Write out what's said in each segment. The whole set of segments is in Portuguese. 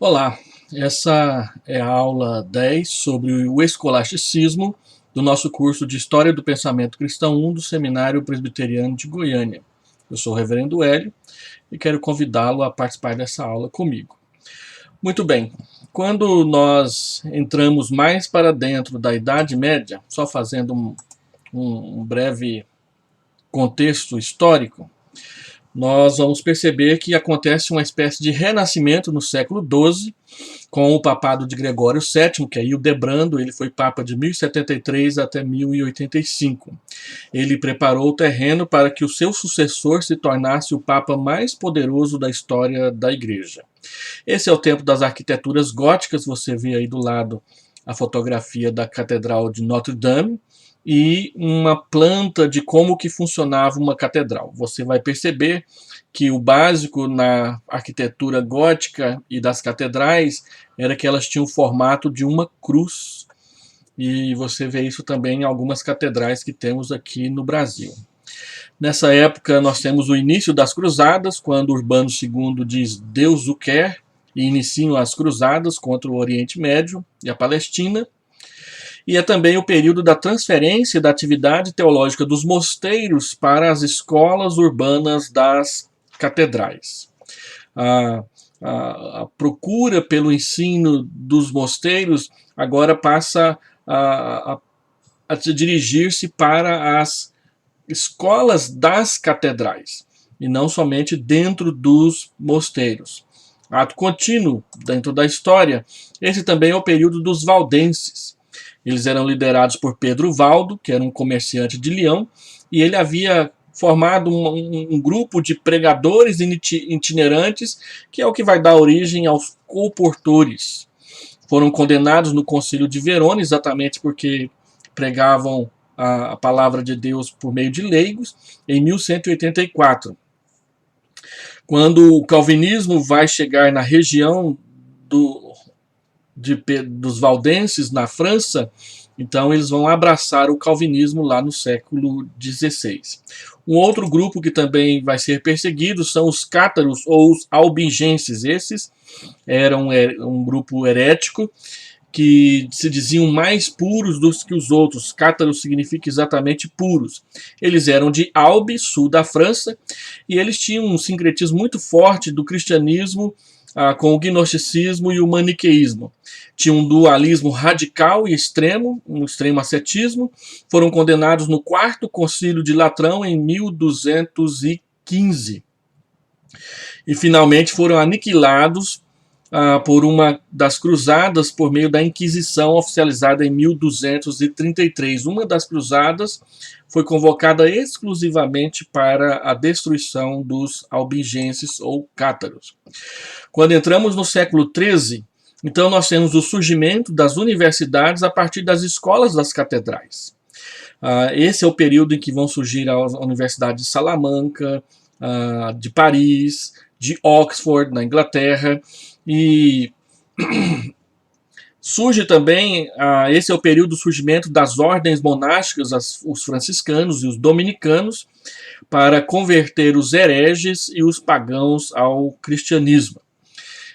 Olá, essa é a aula 10 sobre o escolasticismo do nosso curso de História do Pensamento Cristão 1 do Seminário Presbiteriano de Goiânia. Eu sou o Reverendo Hélio e quero convidá-lo a participar dessa aula comigo. Muito bem, quando nós entramos mais para dentro da Idade Média, só fazendo um breve contexto histórico, nós vamos perceber que acontece uma espécie de renascimento no século XII, com o papado de Gregório VII, que é Hildebrando. Ele foi papa de 1073 até 1085. Ele preparou o terreno para que o seu sucessor se tornasse o papa mais poderoso da história da igreja. Esse é o tempo das arquiteturas góticas. Você vê aí do lado a fotografia da Catedral de Notre Dame e uma planta de como que funcionava uma catedral. Você vai perceber que o básico na arquitetura gótica e das catedrais era que elas tinham o formato de uma cruz. E você vê isso também em algumas catedrais que temos aqui no Brasil. Nessa época nós temos o início das cruzadas, quando Urbano II diz Deus o quer, e iniciam as cruzadas contra o Oriente Médio e a Palestina. E é também o período da transferência da atividade teológica dos mosteiros para as escolas urbanas das catedrais. A procura pelo ensino dos mosteiros agora passa a dirigir-se para as escolas das catedrais, e não somente dentro dos mosteiros. Ato contínuo dentro da história, esse também é o período dos valdenses. Eles eram liderados por Pedro Valdo, que era um comerciante de Leão, e ele havia formado um grupo de pregadores itinerantes, que é o que vai dar origem aos colportores. Foram condenados no Concílio de Verona, exatamente porque pregavam a palavra de Deus por meio de leigos, em 1184. Quando o calvinismo vai chegar na região dos valdenses, na França, então eles vão abraçar o calvinismo lá no século XVI. Um outro grupo que também vai ser perseguido são os cátaros ou os albigenses. Esses eram um grupo herético que se diziam mais puros do que os outros. Cátaros significa exatamente puros. Eles eram de Albi, sul da França, e eles tinham um sincretismo muito forte do cristianismo com o gnosticismo e o maniqueísmo. Tinha um dualismo radical e extremo, um extremo ascetismo. Foram condenados no quarto concílio de Latrão em 1215. E finalmente foram aniquilados por uma das cruzadas por meio da Inquisição, oficializada em 1233. Uma das cruzadas foi convocada exclusivamente para a destruição dos albigenses ou cátaros. Quando entramos no século XIII, então nós temos o surgimento das universidades a partir das escolas das catedrais. Esse é o período em que vão surgir as universidades de Salamanca, de Paris, de Oxford, na Inglaterra, e surge também, esse é o período do surgimento das ordens monásticas, os franciscanos e os dominicanos, para converter os hereges e os pagãos ao cristianismo.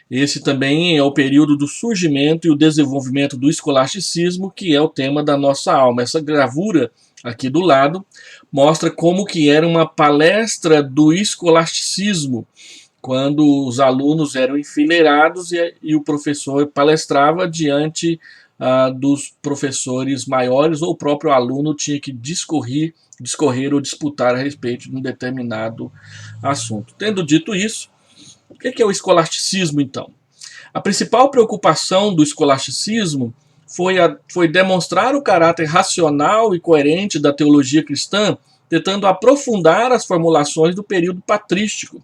Esse também é o período do surgimento e o desenvolvimento do escolasticismo, que é o tema da nossa aula. Essa gravura aqui do lado mostra como que era uma palestra do escolasticismo, quando os alunos eram enfileirados e o professor palestrava diante dos professores maiores, ou o próprio aluno tinha que discorrer ou disputar a respeito de um determinado assunto. Tendo dito isso, o que é o escolasticismo, então? A principal preocupação do escolasticismo foi demonstrar o caráter racional e coerente da teologia cristã, tentando aprofundar as formulações do período patrístico.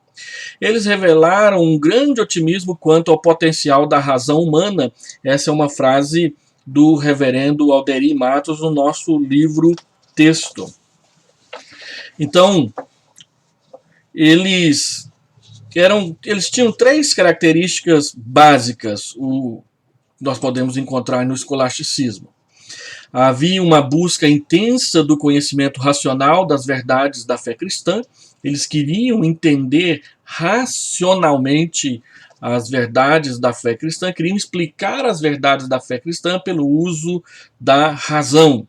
Eles revelaram um grande otimismo quanto ao potencial da razão humana. Essa é uma frase do reverendo Alderi Matos no nosso livro texto. Então, eles tinham três características básicas, nós podemos encontrar no escolasticismo. Havia uma busca intensa do conhecimento racional das verdades da fé cristã, Eles queriam entender racionalmente as verdades da fé cristã, queriam explicar as verdades da fé cristã pelo uso da razão.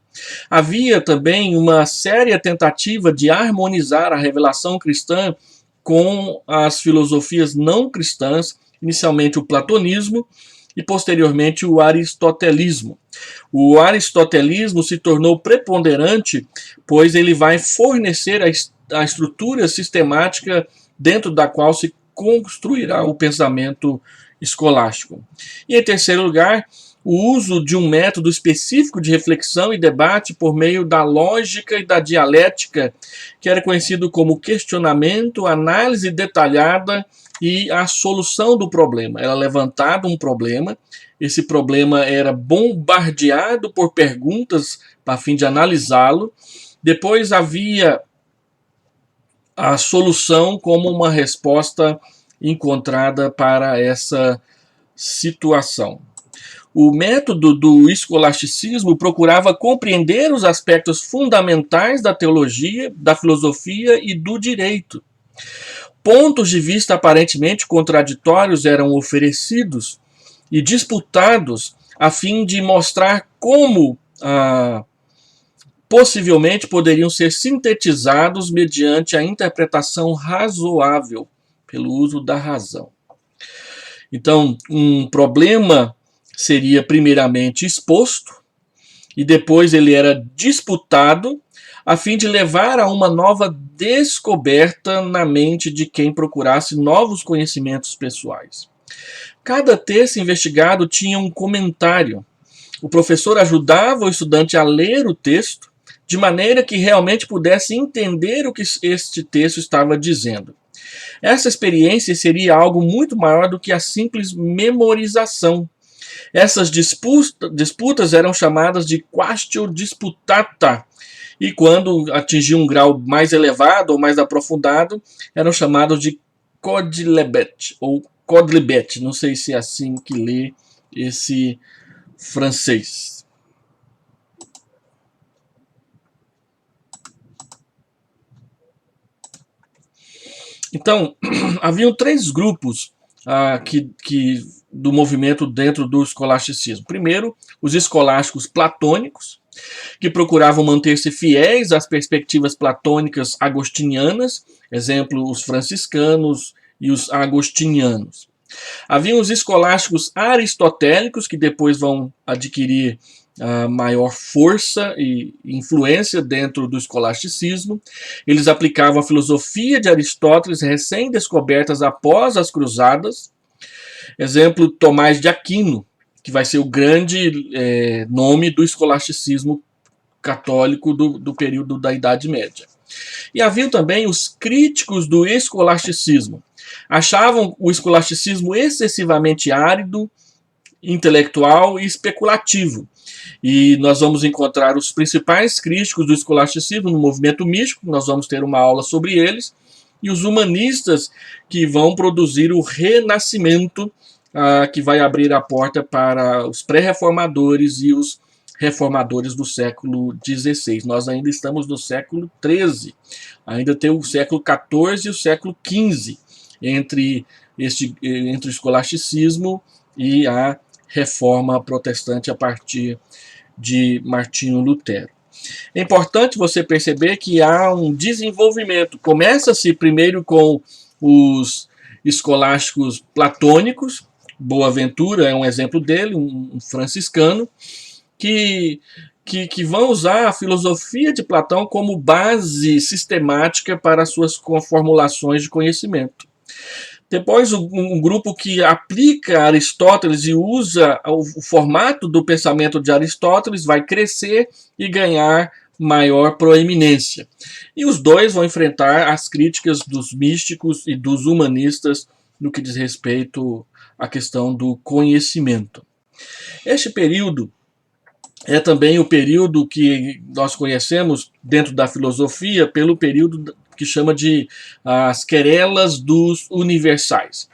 Havia também uma séria tentativa de harmonizar a revelação cristã com as filosofias não cristãs, inicialmente o platonismo e posteriormente o aristotelismo. O aristotelismo se tornou preponderante, pois ele vai fornecer a estrutura sistemática dentro da qual se construirá o pensamento escolástico. E em terceiro lugar, o uso de um método específico de reflexão e debate por meio da lógica e da dialética, que era conhecido como questionamento, análise detalhada e a solução do problema. Era levantado um problema, esse problema era bombardeado por perguntas a fim de analisá-lo, depois havia a solução como uma resposta encontrada para essa situação. O método do escolasticismo procurava compreender os aspectos fundamentais da teologia, da filosofia e do direito. Pontos de vista aparentemente contraditórios eram oferecidos e disputados a fim de mostrar como possivelmente poderiam ser sintetizados mediante a interpretação razoável pelo uso da razão. Então, um problema seria primeiramente exposto e depois ele era disputado a fim de levar a uma nova descoberta na mente de quem procurasse novos conhecimentos pessoais. Cada texto investigado tinha um comentário. O professor ajudava o estudante a ler o texto de maneira que realmente pudesse entender o que este texto estava dizendo. Essa experiência seria algo muito maior do que a simples memorização. Essas disputas eram chamadas de quaestio disputata, e quando atingiam um grau mais elevado ou mais aprofundado, eram chamados de codlibet, ou codlibet, não sei se é assim que lê esse francês. Então, haviam três grupos do movimento dentro do escolasticismo. Primeiro, os escolásticos platônicos, que procuravam manter-se fiéis às perspectivas platônicas agostinianas, exemplo, os franciscanos e os agostinianos. Havia os escolásticos aristotélicos, que depois vão adquirir maior força e influência dentro do escolasticismo. Eles aplicavam a filosofia de Aristóteles, recém-descobertas após as cruzadas. Exemplo, Tomás de Aquino, que vai ser o grande nome do escolasticismo católico do período da Idade Média. E havia também os críticos do escolasticismo. Achavam o escolasticismo excessivamente árido, intelectual e especulativo. E nós vamos encontrar os principais críticos do escolasticismo no movimento místico, nós vamos ter uma aula sobre eles, e os humanistas que vão produzir o renascimento, que vai abrir a porta para os pré-reformadores e os reformadores do século XVI. Nós ainda estamos no século XIII, ainda tem o século XIV e o século XV entre o escolasticismo e a reforma protestante a partir de Martinho Lutero. É importante você perceber que há um desenvolvimento. Começa-se primeiro com os escolásticos platônicos. Boaventura é um exemplo dele, um franciscano, que vão usar a filosofia de Platão como base sistemática para suas formulações de conhecimento. Depois, um grupo que aplica Aristóteles e usa o formato do pensamento de Aristóteles vai crescer e ganhar maior proeminência. E os dois vão enfrentar as críticas dos místicos e dos humanistas no que diz respeito à questão do conhecimento. Este período é também o período que nós conhecemos dentro da filosofia pelo período que chama de as querelas dos universais.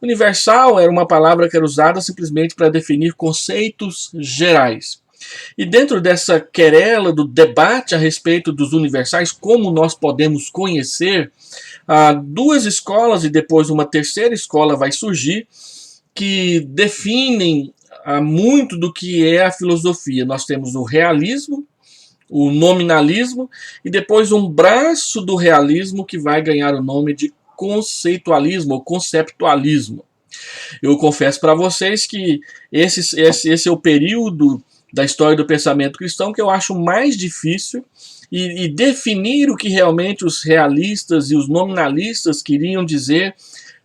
Universal era uma palavra que era usada simplesmente para definir conceitos gerais. E dentro dessa querela do debate a respeito dos universais, como nós podemos conhecer, duas escolas e depois uma terceira escola vai surgir que definem muito do que é a filosofia. Nós temos o realismo, o nominalismo e depois um braço do realismo que vai ganhar o nome de conceitualismo ou conceptualismo. Eu confesso para vocês que esse é o período da história do pensamento cristão que eu acho mais difícil, e definir o que realmente os realistas e os nominalistas queriam dizer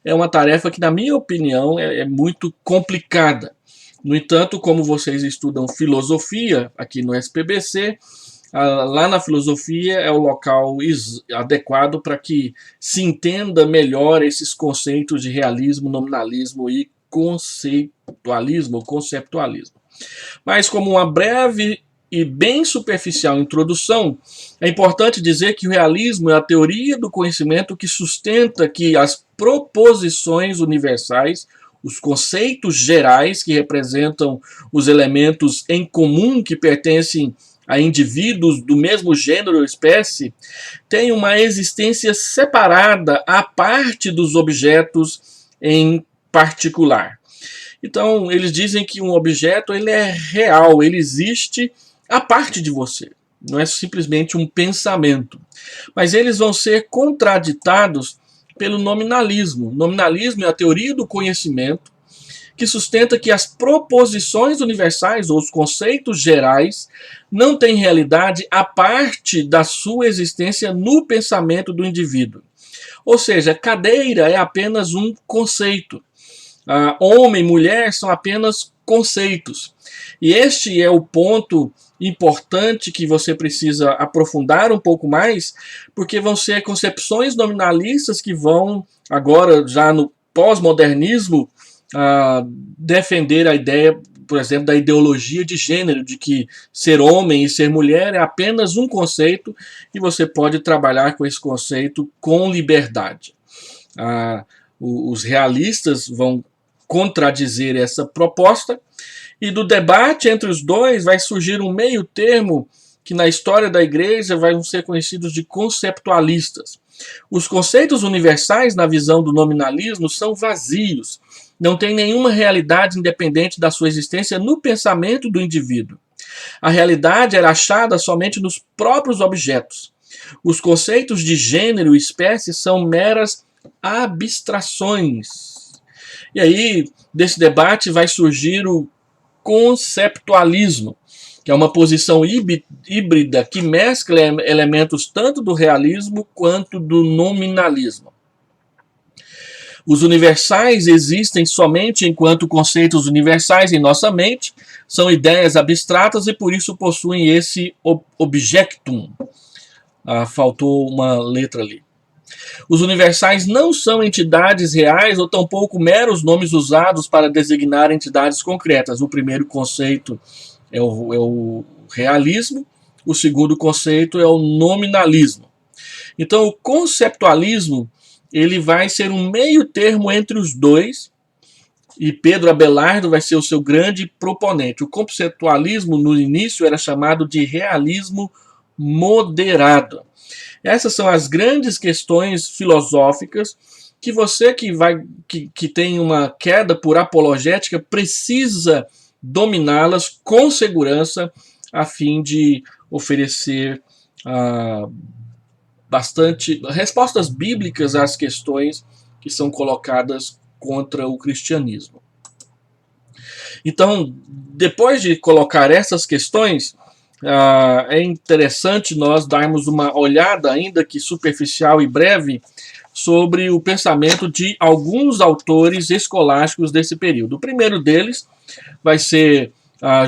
é uma tarefa que, na minha opinião, é muito complicada. No entanto, como vocês estudam filosofia aqui no SPBC, lá na filosofia é o local adequado para que se entenda melhor esses conceitos de realismo, nominalismo e conceitualismo, conceptualismo. Mas como uma breve e bem superficial introdução, é importante dizer que o realismo é a teoria do conhecimento que sustenta que as proposições universais, os conceitos gerais que representam os elementos em comum que pertencem a indivíduos do mesmo gênero ou espécie, têm uma existência separada à parte dos objetos em particular. Então, eles dizem que um objeto ele é real, ele existe à parte de você. Não é simplesmente um pensamento. Mas eles vão ser contraditados pelo nominalismo. O nominalismo é a teoria do conhecimento que sustenta que as proposições universais ou os conceitos gerais não têm realidade à parte da sua existência no pensamento do indivíduo. Ou seja, cadeira é apenas um conceito. Homem e mulher são apenas conceitos. E este é o ponto importante que você precisa aprofundar um pouco mais, porque vão ser concepções nominalistas que vão, agora já no pós-modernismo, defender a ideia, por exemplo, da ideologia de gênero, de que ser homem e ser mulher é apenas um conceito e você pode trabalhar com esse conceito com liberdade. Os realistas vão contradizer essa proposta, e do debate entre os dois vai surgir um meio termo que na história da igreja vão ser conhecidos de conceptualistas. Os conceitos universais na visão do nominalismo são vazios, não têm nenhuma realidade independente da sua existência no pensamento do indivíduo. A realidade era achada somente nos próprios objetos. Os conceitos de gênero e espécie são meras abstrações. E aí, desse debate vai surgir o conceptualismo, que é uma posição híbrida que mescla elementos tanto do realismo quanto do nominalismo. Os universais existem somente enquanto conceitos universais em nossa mente, são ideias abstratas e por isso possuem esse objectum. Faltou uma letra ali. Os universais não são entidades reais ou tampouco meros nomes usados para designar entidades concretas. O primeiro conceito é o realismo, o segundo conceito é o nominalismo. Então, o conceptualismo ele vai ser um meio termo entre os dois, e Pedro Abelardo vai ser o seu grande proponente. O conceptualismo, no início, era chamado de realismo moderado. Essas são as grandes questões filosóficas que você que tem uma queda por apologética precisa dominá-las com segurança a fim de oferecer bastante respostas bíblicas às questões que são colocadas contra o cristianismo. Então, depois de colocar essas questões, é interessante nós darmos uma olhada, ainda que superficial e breve, sobre o pensamento de alguns autores escolásticos desse período. O primeiro deles vai ser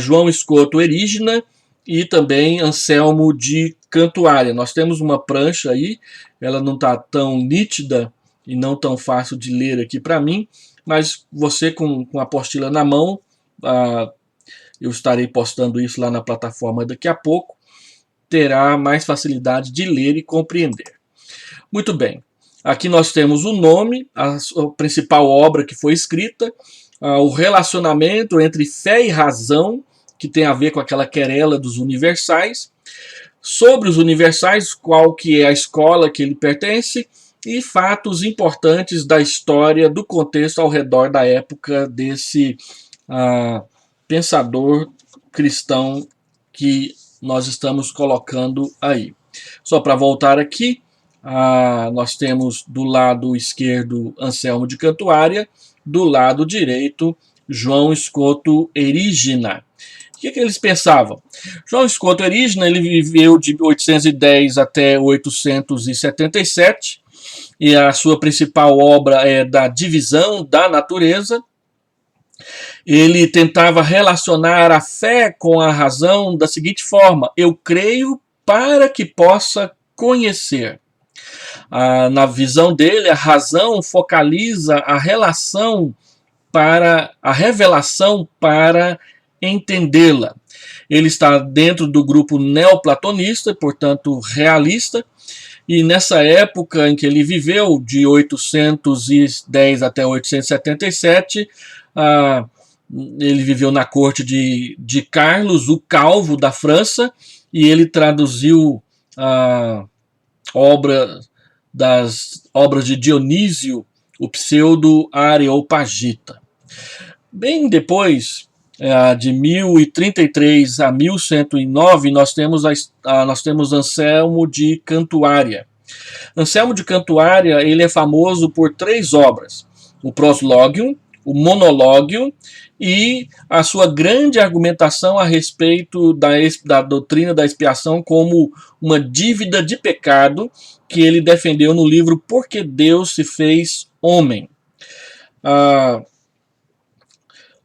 João Scoto Erigena e também Anselmo de Cantuária. Nós temos uma prancha aí, ela não está tão nítida e não tão fácil de ler aqui para mim, mas você com a apostila na mão, eu estarei postando isso lá na plataforma daqui a pouco, terá mais facilidade de ler e compreender. Muito bem, aqui nós temos o nome, a principal obra que foi escrita, o relacionamento entre fé e razão que tem a ver com aquela querela dos universais, sobre os universais, qual que é a escola que ele pertence, e fatos importantes da história, do contexto ao redor da época desse pensador cristão que nós estamos colocando aí. Só para voltar aqui, nós temos do lado esquerdo Anselmo de Cantuária, do lado direito João Scoto Erigena. O que eles pensavam? João Scoto Erigena, ele viveu de 810 até 877, e a sua principal obra é da divisão da natureza. Ele tentava relacionar a fé com a razão da seguinte forma: eu creio para que possa conhecer. Na visão dele, a razão focaliza a relação para a revelação para entendê-la. Ele está dentro do grupo neoplatonista, portanto realista, e nessa época em que ele viveu, de 810 até 877, ele viveu na corte de Carlos, o Calvo, da França, e ele traduziu das obras de Dionísio, o pseudo-areopagita. Bem depois, de 1033 a 1109, nós temos Anselmo de Cantuária. Anselmo de Cantuária, ele é famoso por 3 obras: o Proslogium, o Monologium e a sua grande argumentação a respeito da doutrina da expiação como uma dívida de pecado, que ele defendeu no livro Por que Deus se fez homem.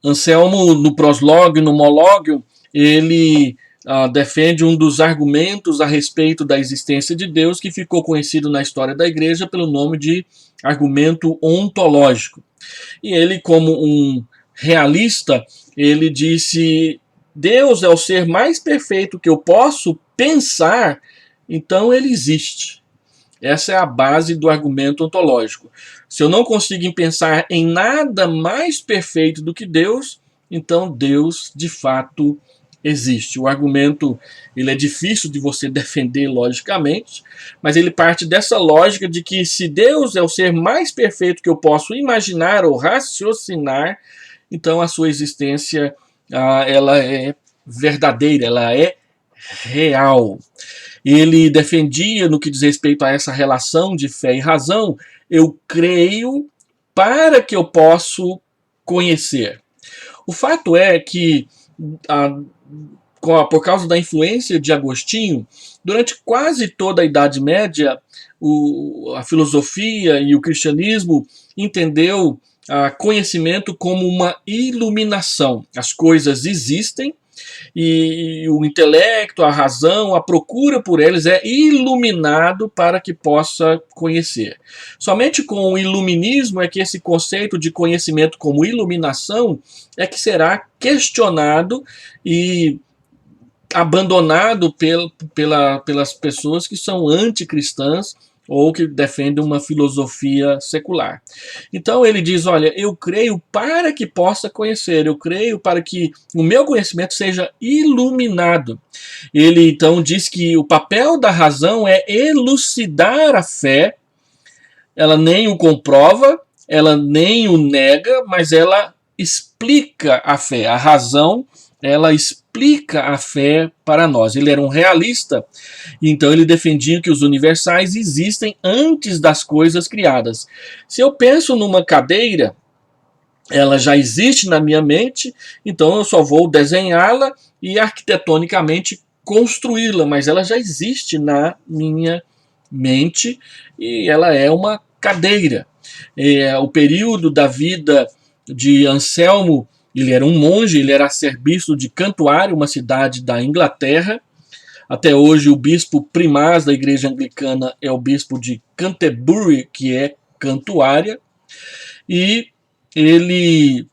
Anselmo, no Proslogium, no Monologium, ele defende um dos argumentos a respeito da existência de Deus, que ficou conhecido na história da igreja pelo nome de argumento ontológico. E ele, como um realista, ele disse: Deus é o ser mais perfeito que eu posso pensar, então ele existe. Essa é a base do argumento ontológico. Se eu não consigo pensar em nada mais perfeito do que Deus, então Deus de fato existe. O argumento, ele é difícil de você defender logicamente, mas ele parte dessa lógica de que se Deus é o ser mais perfeito que eu posso imaginar ou raciocinar, então a sua existência ela é verdadeira, ela é real. Ele defendia, no que diz respeito a essa relação de fé e razão, eu creio para que eu possa conhecer. O fato é que, por causa da influência de Agostinho, durante quase toda a Idade Média, a filosofia e o cristianismo entendeu conhecimento como uma iluminação. As coisas existem, e o intelecto, a razão, a procura por eles é iluminado para que possa conhecer. Somente com o iluminismo é que esse conceito de conhecimento como iluminação é que será questionado e abandonado pelas pessoas que são anticristãs ou que defendem uma filosofia secular. Então ele diz: olha, eu creio para que possa conhecer, eu creio para que o meu conhecimento seja iluminado. Ele então diz que o papel da razão é elucidar a fé. Ela nem o comprova, ela nem o nega, mas ela explica a fé. A razão, ela explica a fé para nós. Ele era um realista, então ele defendia que os universais existem antes das coisas criadas. Se eu penso numa cadeira, ela já existe na minha mente, então eu só vou desenhá-la e arquitetonicamente construí-la, mas ela já existe na minha mente e ela é uma cadeira. O período da vida de Anselmo, ele era um monge, ele era arcebispo de Cantuária, uma cidade da Inglaterra. Até hoje o bispo primaz da igreja anglicana é o bispo de Canterbury, que é Cantuária. E ele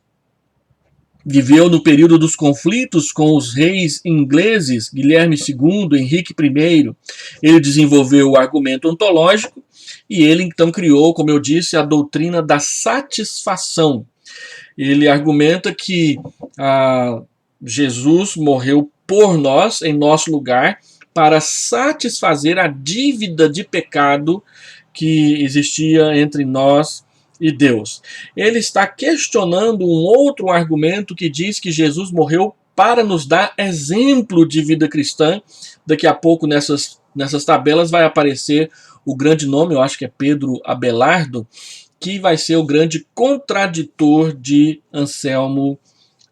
viveu no período dos conflitos com os reis ingleses, Guilherme II, Henrique I. Ele desenvolveu o argumento ontológico e ele então criou, como eu disse, a doutrina da satisfação. Ele argumenta que Jesus morreu por nós, em nosso lugar, para satisfazer a dívida de pecado que existia entre nós e Deus. Ele está questionando um outro argumento que diz que Jesus morreu para nos dar exemplo de vida cristã. Daqui a pouco nessas tabelas vai aparecer o grande nome, eu acho que é Pedro Abelardo, que vai ser o grande contraditor de Anselmo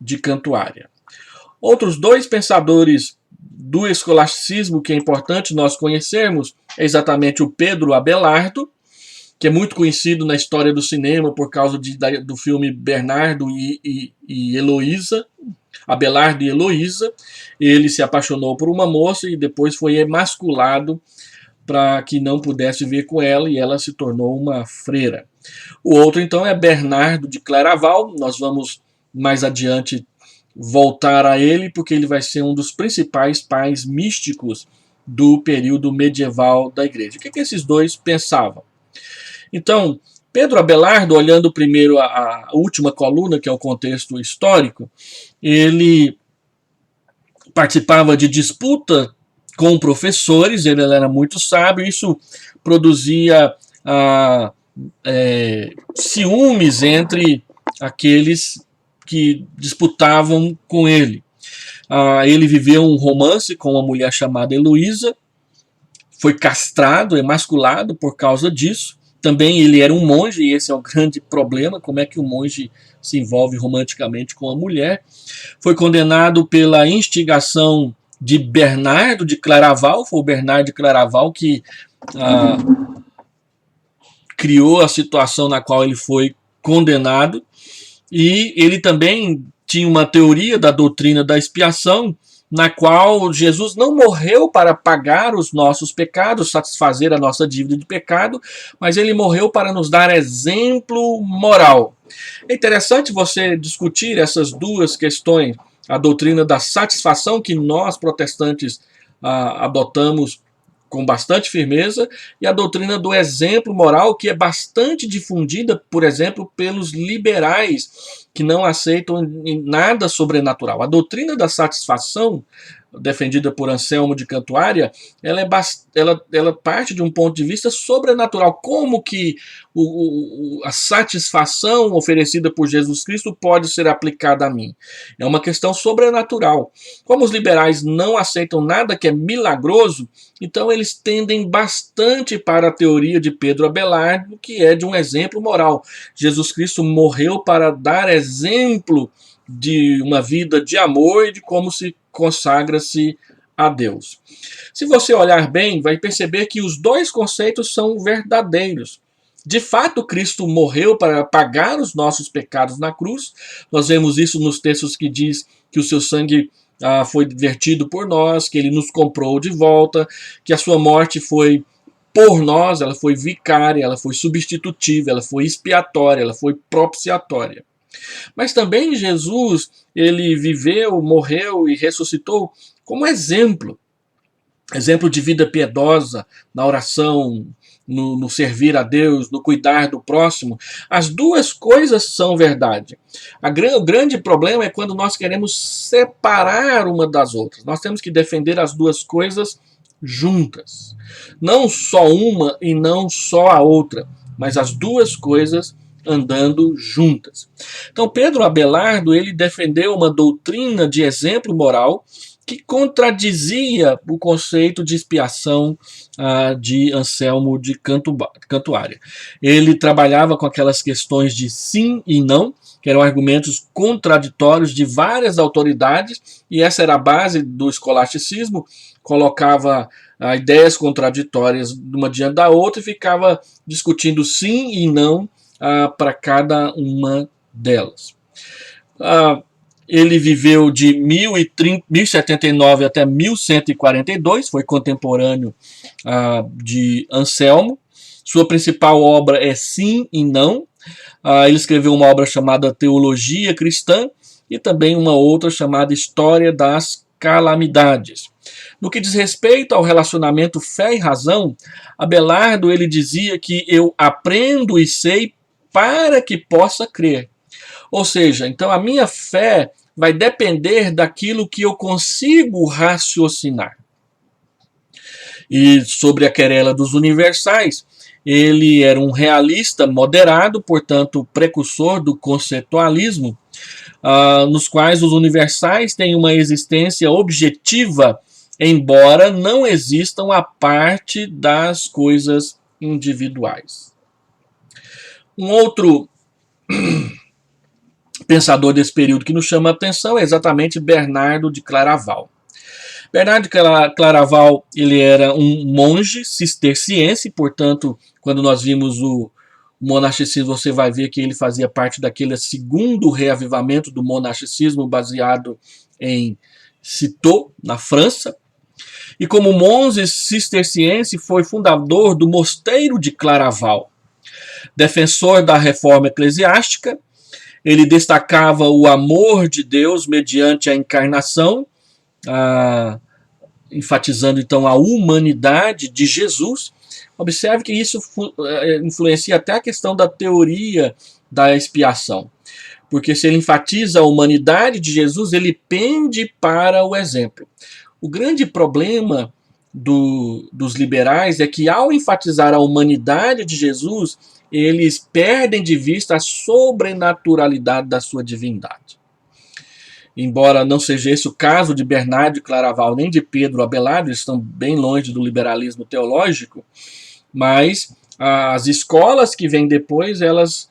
de Cantuária. Outros dois pensadores do escolasticismo que é importante nós conhecermos é exatamente o Pedro Abelardo, que é muito conhecido na história do cinema por causa do filme Bernardo e Heloísa, Abelardo e Heloísa. Ele se apaixonou por uma moça e depois foi emasculado para que não pudesse viver com ela, e ela se tornou uma freira. O outro, então, é Bernardo de Claraval. Nós vamos mais adiante voltar a ele, porque ele vai ser um dos principais pais místicos do período medieval da igreja. O que esses dois pensavam? Então, Pedro Abelardo, olhando primeiro a última coluna, que é o contexto histórico, ele participava de disputa com professores, ele era muito sábio, isso produzia ciúmes entre aqueles que disputavam com ele. Ele viveu um romance com uma mulher chamada Heloísa, foi castrado, emasculado por causa disso. Também ele era um monge, e esse é o grande problema, como é que o monge se envolve romanticamente com a mulher. Foi condenado pela instigação de Bernardo de Claraval, foi o Bernardo de Claraval que criou a situação na qual ele foi condenado, e ele também tinha uma teoria da doutrina da expiação, na qual Jesus não morreu para pagar os nossos pecados, satisfazer a nossa dívida de pecado, mas ele morreu para nos dar exemplo moral. É interessante você discutir essas duas questões, a doutrina da satisfação, que nós protestantes adotamos com bastante firmeza, e a doutrina do exemplo moral, que é bastante difundida, por exemplo, pelos liberais, que não aceitam nada sobrenatural. A doutrina da satisfação, defendida por Anselmo de Cantuária, ela parte de um ponto de vista sobrenatural. Como que a satisfação oferecida por Jesus Cristo pode ser aplicada a mim? É uma questão sobrenatural. Como os liberais não aceitam nada que é milagroso, então eles tendem bastante para a teoria de Pedro Abelardo, que é de um exemplo moral. Jesus Cristo morreu para dar exemplo de uma vida de amor e de como se consagra-se a Deus. Se você olhar bem, vai perceber que os dois conceitos são verdadeiros. De fato, Cristo morreu para pagar os nossos pecados na cruz. Nós vemos isso nos textos que diz que o seu sangue foi vertido por nós, que ele nos comprou de volta, que a sua morte foi por nós, ela foi vicária, ela foi substitutiva, ela foi expiatória, ela foi propiciatória. Mas também Jesus, ele viveu, morreu e ressuscitou como exemplo de vida piedosa, na oração, no servir a Deus, no cuidar do próximo. As duas coisas são verdade. O grande problema é quando nós queremos separar uma das outras. Nós temos que defender as duas coisas juntas. Não só uma e não só a outra, mas as duas coisas andando juntas. Então, Pedro Abelardo, ele defendeu uma doutrina de exemplo moral que contradizia o conceito de expiação de Anselmo de Cantuária. Ele trabalhava com aquelas questões de sim e não, que eram argumentos contraditórios de várias autoridades, e essa era a base do escolasticismo, colocava ideias contraditórias uma diante da outra e ficava discutindo sim e não para cada uma delas. Ele viveu de 1079 até 1142, foi contemporâneo de Anselmo. Sua principal obra é Sim e Não. Ele escreveu uma obra chamada Teologia Cristã e também uma outra chamada História das Calamidades. No que diz respeito ao relacionamento fé e razão, Abelardo ele dizia que eu aprendo e sei para que possa crer. Ou seja, então a minha fé vai depender daquilo que eu consigo raciocinar. E sobre a querela dos universais, ele era um realista moderado, portanto precursor do conceitualismo, nos quais os universais têm uma existência objetiva, embora não existam a parte das coisas individuais. Um outro pensador desse período que nos chama a atenção é exatamente Bernardo de Claraval. Bernardo de Claraval, ele era um monge cisterciense, portanto, quando nós vimos o monasticismo, você vai ver que ele fazia parte daquele segundo reavivamento do monasticismo baseado em Citeaux, na França. E como monge cisterciense, foi fundador do Mosteiro de Claraval. Defensor da reforma eclesiástica, ele destacava o amor de Deus mediante a encarnação, enfatizando então a humanidade de Jesus. Observe que isso influencia até a questão da teoria da expiação. Porque se ele enfatiza a humanidade de Jesus, ele pende para o exemplo. O grande problema dos liberais é que, ao enfatizar a humanidade de Jesus, eles perdem de vista a sobrenaturalidade da sua divindade. Embora não seja esse o caso de Bernardo de Claraval nem de Pedro Abelardo, eles estão bem longe do liberalismo teológico, mas as escolas que vêm depois, elas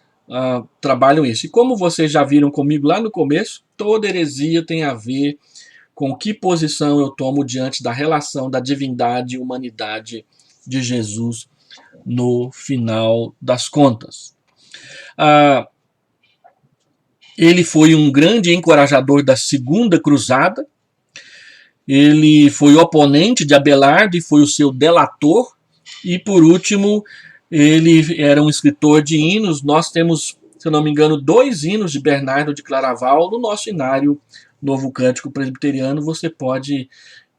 trabalham isso. E como vocês já viram comigo lá no começo, toda heresia tem a ver com que posição eu tomo diante da relação da divindade e humanidade de Jesus no final das contas. Ele foi um grande encorajador da Segunda Cruzada. Ele foi oponente de Abelardo e foi o seu delator. E, por último, ele era um escritor de hinos. Nós temos, se eu não me engano, 2 hinos de Bernardo de Claraval no nosso inário Novo Cântico Presbiteriano. Você pode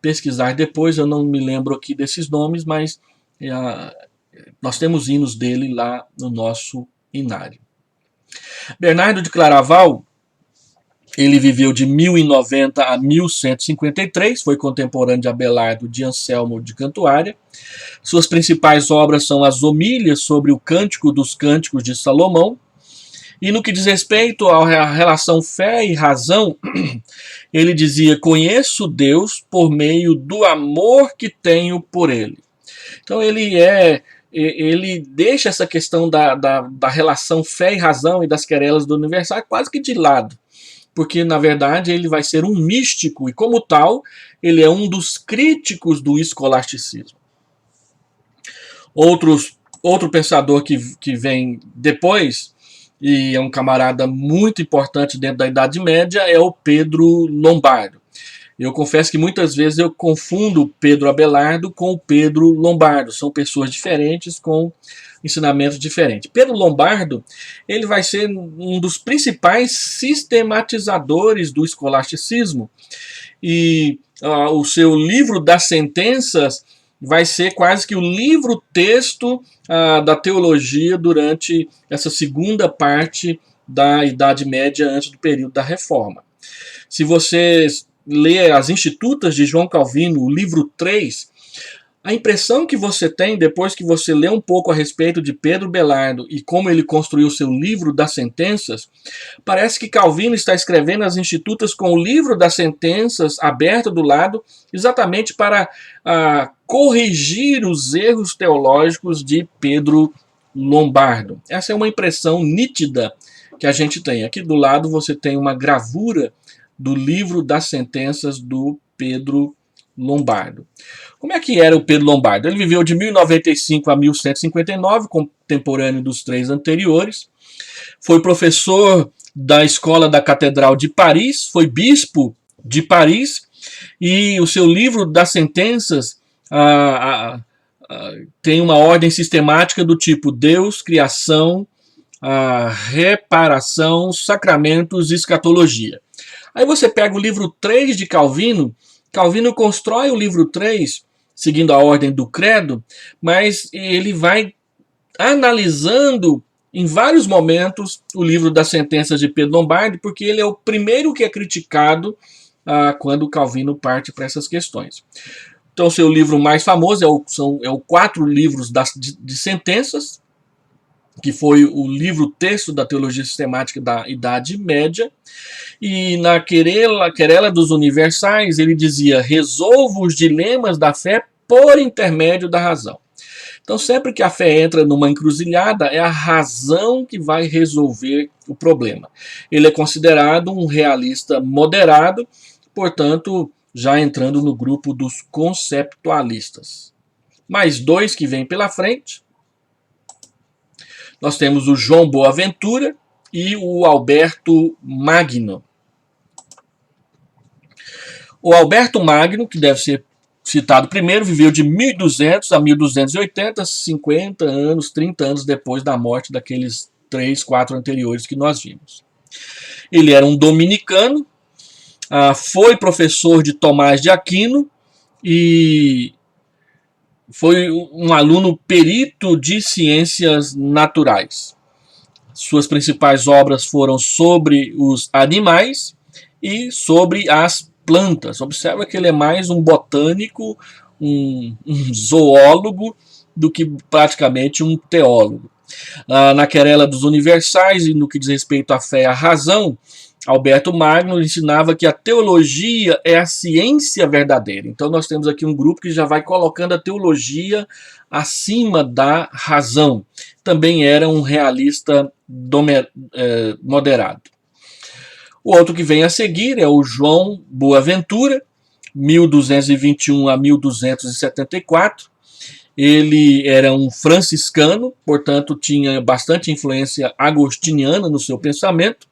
pesquisar depois, eu não me lembro aqui desses nomes, mas nós temos hinos dele lá no nosso inário. Bernardo de Claraval, ele viveu de 1090 a 1153, foi contemporâneo de Abelardo de Anselmo de Cantuária. Suas principais obras são as Homílias sobre o Cântico dos Cânticos de Salomão. E no que diz respeito à relação fé e razão, ele dizia: conheço Deus por meio do amor que tenho por ele. Então ele deixa essa questão da relação fé e razão e das querelas do universal quase que de lado, porque na verdade ele vai ser um místico e, como tal, ele é um dos críticos do escolasticismo. Outro pensador que vem depois, e é um camarada muito importante dentro da Idade Média, é o Pedro Lombardo. Eu confesso que muitas vezes eu confundo o Pedro Abelardo com o Pedro Lombardo. São pessoas diferentes com ensinamentos diferentes. Pedro Lombardo, ele vai ser um dos principais sistematizadores do escolasticismo. E o seu livro das sentenças vai ser quase que o livro-texto da teologia durante essa segunda parte da Idade Média, antes do período da Reforma. Se vocês ler as Institutas de João Calvino, o livro 3, a impressão que você tem depois que você lê um pouco a respeito de Pedro Abelardo e como ele construiu seu livro das sentenças, parece que Calvino está escrevendo as Institutas com o livro das sentenças aberto do lado, exatamente para corrigir os erros teológicos de Pedro Lombardo. Essa é uma impressão nítida que a gente tem. Aqui do lado você tem uma gravura do livro das sentenças do Pedro Lombardo. Como é que era o Pedro Lombardo? Ele viveu de 1095 a 1159, contemporâneo dos 3 anteriores. Foi professor da escola da Catedral de Paris, foi bispo de Paris, e o seu livro das sentenças tem uma ordem sistemática do tipo Deus, criação, reparação, sacramentos e escatologia. Aí você pega o livro 3 de Calvino. Calvino constrói o livro 3 seguindo a ordem do credo, mas ele vai analisando em vários momentos o livro das Sentenças de Pedro Lombardi, porque ele é o primeiro que é criticado quando Calvino parte para essas questões. Então, seu livro mais famoso é o Quatro Livros de Sentenças, que foi o livro-texto da teologia sistemática da Idade Média. E na Querela dos Universais, ele dizia: resolva os dilemas da fé por intermédio da razão. Então, sempre que a fé entra numa encruzilhada, é a razão que vai resolver o problema. Ele é considerado um realista moderado, portanto, já entrando no grupo dos conceptualistas. Mais dois que vêm pela frente. Nós temos o João Boaventura e o Alberto Magno. O Alberto Magno, que deve ser citado primeiro, viveu de 1200 a 1280, 50 anos, 30 anos depois da morte daqueles 3, 4 anteriores que nós vimos. Ele era um dominicano, foi professor de Tomás de Aquino e foi um aluno perito de ciências naturais. Suas principais obras foram sobre os animais e sobre as plantas. Observa que ele é mais um botânico, um zoólogo, do que praticamente um teólogo. Na Querela dos Universais, e no que diz respeito à fé e à razão, Alberto Magno ensinava que a teologia é a ciência verdadeira. Então nós temos aqui um grupo que já vai colocando a teologia acima da razão. Também era um realista moderado. O outro que vem a seguir é o João Boaventura, 1221 a 1274. Ele era um franciscano, portanto tinha bastante influência agostiniana no seu pensamento,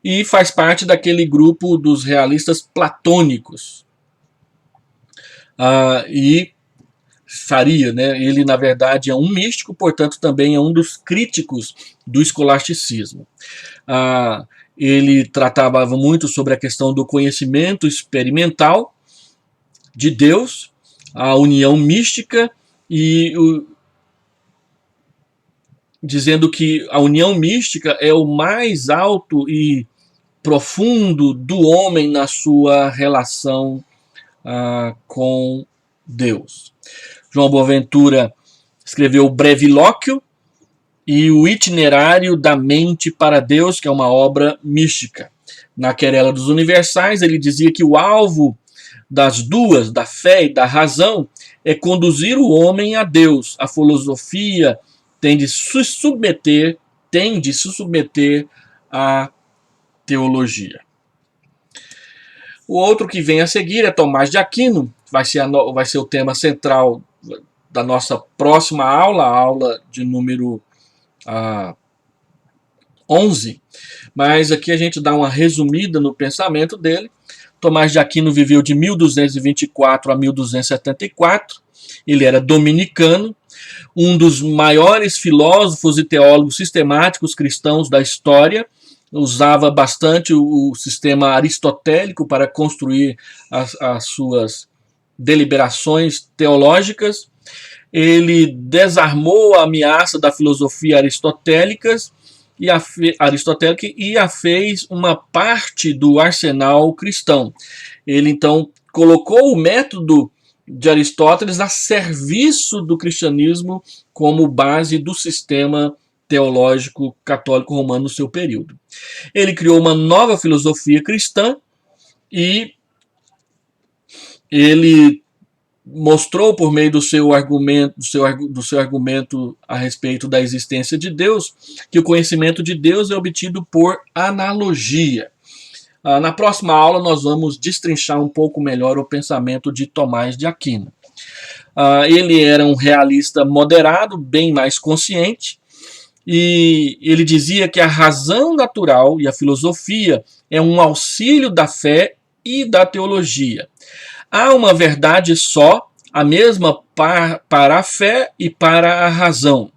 e faz parte daquele grupo dos realistas platônicos. E faria, né? Ele na verdade é um místico, portanto também é um dos críticos do escolasticismo. Ele tratava muito sobre a questão do conhecimento experimental de Deus, a união mística dizendo que a união mística é o mais alto e profundo do homem na sua relação com Deus. João Boaventura escreveu o Brevilóquio e o Itinerário da Mente para Deus, que é uma obra mística. Na Querela dos Universais, ele dizia que o alvo das duas, da fé e da razão, é conduzir o homem a Deus. A filosofia tem de se submeter à teologia. O outro que vem a seguir é Tomás de Aquino, vai ser o tema central da nossa próxima aula, a aula de número 11, mas aqui a gente dá uma resumida no pensamento dele. Tomás de Aquino viveu de 1224 a 1274, ele era dominicano, um dos maiores filósofos e teólogos sistemáticos cristãos da história, usava bastante o sistema aristotélico para construir as suas deliberações teológicas. Ele desarmou a ameaça da filosofia aristotélica e a fez uma parte do arsenal cristão. Ele então colocou o método de Aristóteles a serviço do cristianismo como base do sistema teológico católico romano no seu período. Ele criou uma nova filosofia cristã e ele mostrou por meio do seu argumento a respeito da existência de Deus, que o conhecimento de Deus é obtido por analogia. Na próxima aula nós vamos destrinchar um pouco melhor o pensamento de Tomás de Aquino. Ele era um realista moderado, bem mais consciente, e ele dizia que a razão natural e a filosofia é um auxílio da fé e da teologia. Há uma verdade só, a mesma para a fé e para a razão.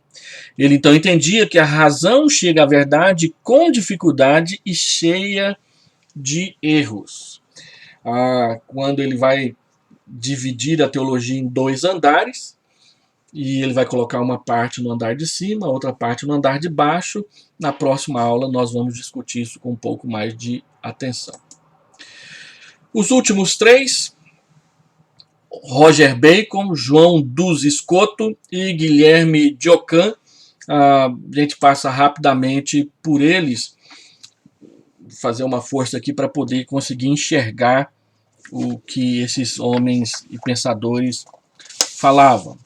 Ele então entendia que a razão chega à verdade com dificuldade e cheia de erros. Quando ele vai dividir a teologia em dois andares, e ele vai colocar uma parte no andar de cima, outra parte no andar de baixo. Na próxima aula nós vamos discutir isso com um pouco mais de atenção. Os últimos três: Roger Bacon, João dos Escoto e Guilherme de Ockham. A gente passa rapidamente por eles, fazer uma força aqui para poder conseguir enxergar o que esses homens e pensadores falavam.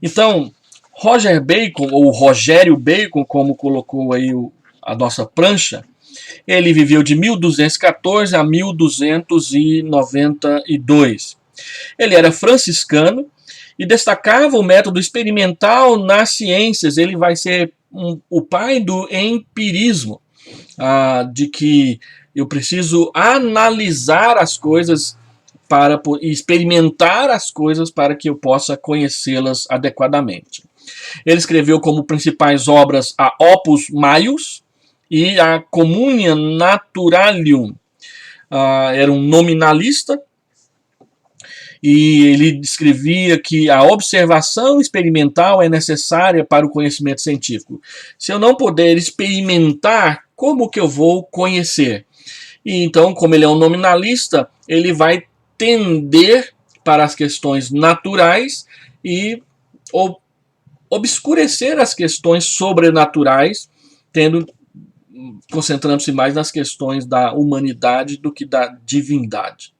Então, Roger Bacon, ou Rogério Bacon, como colocou aí a nossa prancha, ele viveu de 1214 a 1292. Ele era franciscano e destacava o método experimental nas ciências. Ele vai ser o pai do empirismo, de que eu preciso analisar as coisas para experimentar as coisas para que eu possa conhecê-las adequadamente. Ele escreveu como principais obras a Opus Maius e a Communia Naturalium. Era um nominalista e ele descrevia que a observação experimental é necessária para o conhecimento científico. Se eu não puder experimentar, como que eu vou conhecer? E então, como ele é um nominalista, ele vai tender para as questões naturais e obscurecer as questões sobrenaturais, concentrando-se mais nas questões da humanidade do que da divindade.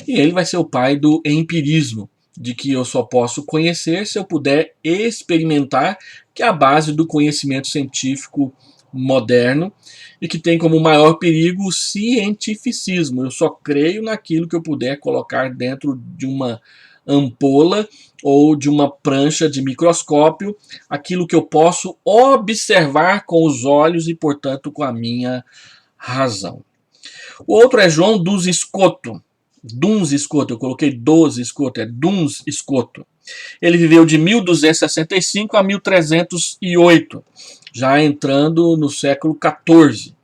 E ele vai ser o pai do empirismo, de que eu só posso conhecer se eu puder experimentar, que é a base do conhecimento científico moderno e que tem como maior perigo o cientificismo. Eu só creio naquilo que eu puder colocar dentro de uma ampola ou de uma prancha de microscópio, aquilo que eu posso observar com os olhos e, portanto, com a minha razão. O outro é João dos Escoto. Duns Escoto, eu coloquei 12 Escoto, é Duns Escoto. Ele viveu de 1265 a 1308, já entrando no século XIV.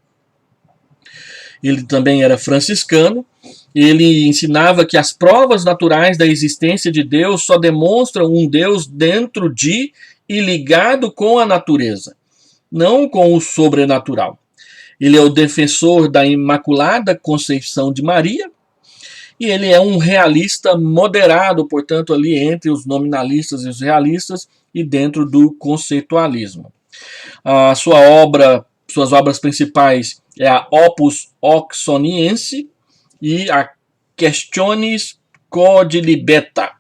Ele também era franciscano. Ele ensinava que as provas naturais da existência de Deus só demonstram um Deus dentro de e ligado com a natureza, não com o sobrenatural. Ele é o defensor da Imaculada Conceição de Maria, e ele é um realista moderado, portanto, ali entre os nominalistas e os realistas e dentro do conceitualismo. Suas obras principais é a Opus Oxoniense e a Questiones Codilibeta.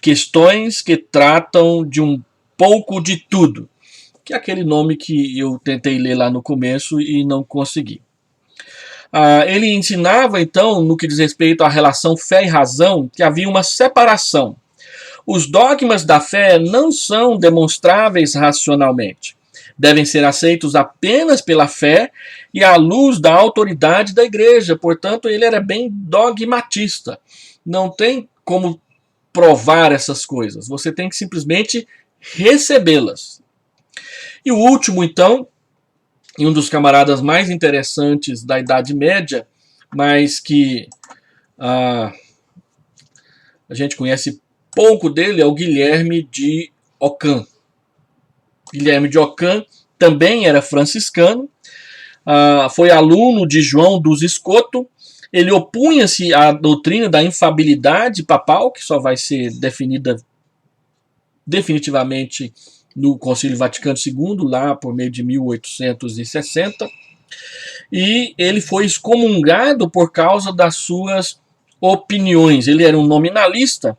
Questões que tratam de um pouco de tudo, que é aquele nome que eu tentei ler lá no começo e não consegui. Ele ensinava, então, no que diz respeito à relação fé e razão, que havia uma separação. Os dogmas da fé não são demonstráveis racionalmente. Devem ser aceitos apenas pela fé e à luz da autoridade da igreja. Portanto, ele era bem dogmatista. Não tem como provar essas coisas. Você tem que simplesmente recebê-las. E o último, então, e um dos camaradas mais interessantes da Idade Média, mas que a gente conhece pouco dele, é o Guilherme de Ockham. Guilherme de Ockham também era franciscano, foi aluno de João dos Escoto. Ele opunha-se à doutrina da infabilidade papal, que só vai ser definida definitivamente no Concílio Vaticano II, lá por meio de 1860, e ele foi excomungado por causa das suas opiniões. Ele era um nominalista,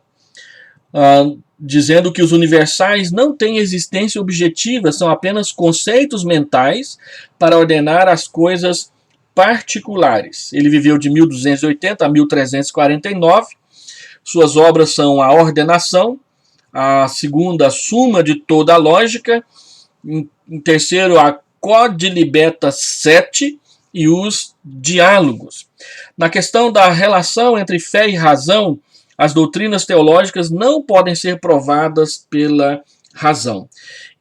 dizendo que os universais não têm existência objetiva, são apenas conceitos mentais para ordenar as coisas particulares. Ele viveu de 1280 a 1349, suas obras são a Ordenação, a segunda, a Suma de toda a Lógica, em terceiro, a Codilibeta 7 e os Diálogos. Na questão da relação entre fé e razão, as doutrinas teológicas não podem ser provadas pela razão.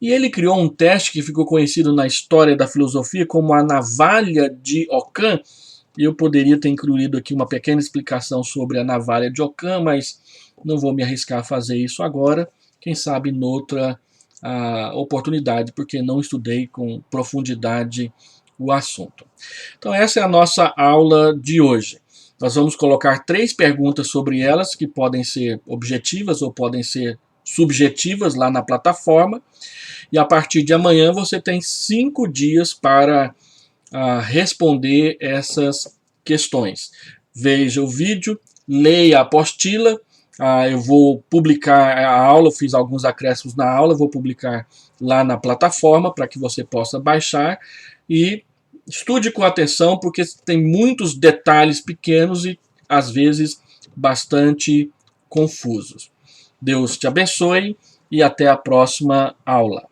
E ele criou um teste que ficou conhecido na história da filosofia como a navalha de Ockham, e eu poderia ter incluído aqui uma pequena explicação sobre a navalha de Ockham, mas não vou me arriscar a fazer isso agora. quem sabe noutra oportunidade, porque não estudei com profundidade o assunto. Então essa é a nossa aula de hoje. Nós vamos colocar 3 perguntas sobre elas, que podem ser objetivas ou podem ser subjetivas lá na plataforma. E a partir de amanhã você tem 5 dias para responder essas questões. Veja o vídeo, leia a apostila. Eu vou publicar a aula, eu fiz alguns acréscimos na aula, vou publicar lá na plataforma para que você possa baixar e estude com atenção, porque tem muitos detalhes pequenos e às vezes bastante confusos. Deus te abençoe e até a próxima aula.